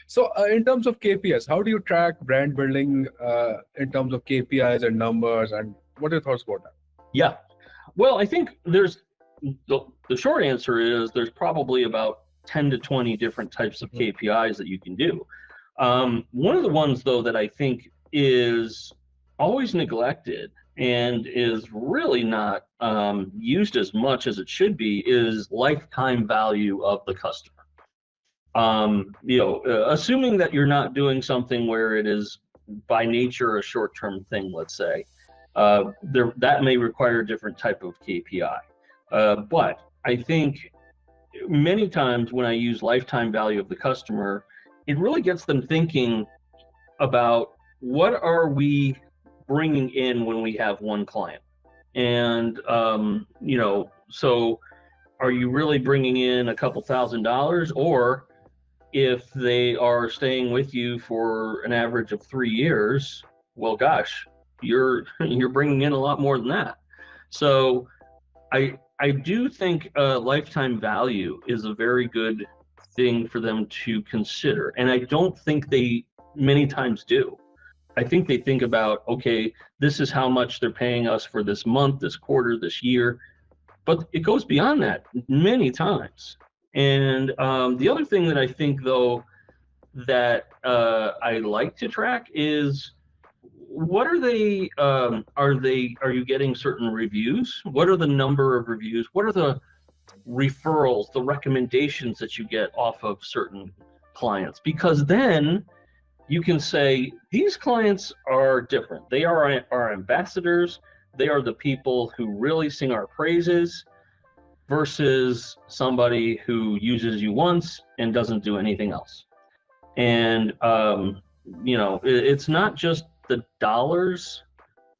So in terms of KPIs, how do you track brand building in terms of KPIs and numbers, and what are your thoughts about that? Yeah. Well, I think the short answer is there's probably about 10 to 20 different types of KPIs that you can do. One of the ones, though, that I think is always neglected and is really not used as much as it should be is lifetime value of the customer. Assuming that you're not doing something where it is by nature a short-term thing, let's say, that may require a different type of KPI. But I think many times when I use lifetime value of the customer, it really gets them thinking about what are we bringing in when we have one client. And, so are you really bringing in a couple $1,000s, or if they are staying with you for an average of 3 years, well, gosh, you're bringing in a lot more than that. So I do think lifetime value is a very good thing for them to consider, and I don't think they many times do. I think they think about, okay, this is how much they're paying us for this month, this quarter, this year, but it goes beyond that many times. And the other thing that I think, though, that I like to track is what are they? Are you getting certain reviews? What are the number of reviews? What are the referrals, the recommendations that you get off of certain clients? Because then you can say these clients are different. They are our ambassadors. They are the people who really sing our praises, versus somebody who uses you once and doesn't do anything else. And it's not just the dollars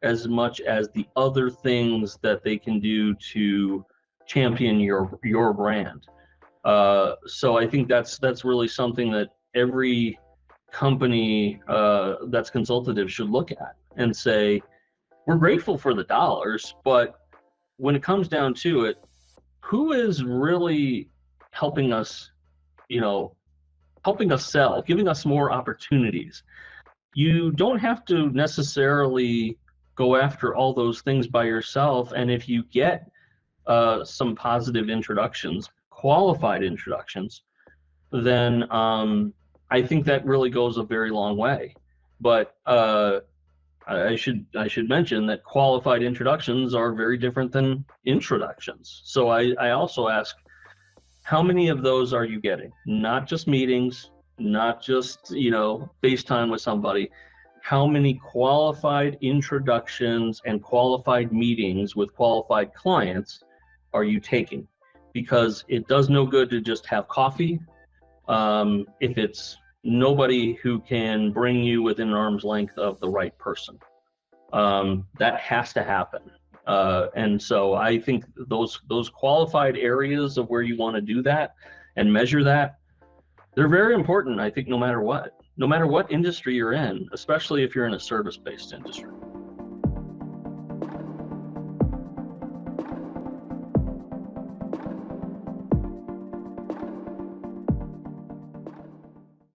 as much as the other things that they can do to champion your brand. So I think that's really something that every company that's consultative should look at and say, we're grateful for the dollars, but when it comes down to it, who is really helping us sell, giving us more opportunities? You don't have to necessarily go after all those things by yourself. And if you get some positive introductions, qualified introductions, then I think that really goes a very long way. But I should mention that qualified introductions are very different than introductions. So I also ask, how many of those are you getting? Not just meetings, not just, FaceTime with somebody. How many qualified introductions and qualified meetings with qualified clients are you taking? Because it does no good to just have coffee if it's nobody who can bring you within arm's length of the right person. That has to happen. And so I think those qualified areas of where you want to do that and measure that, they're very important, I think, no matter what industry you're in, especially if you're in a service-based industry.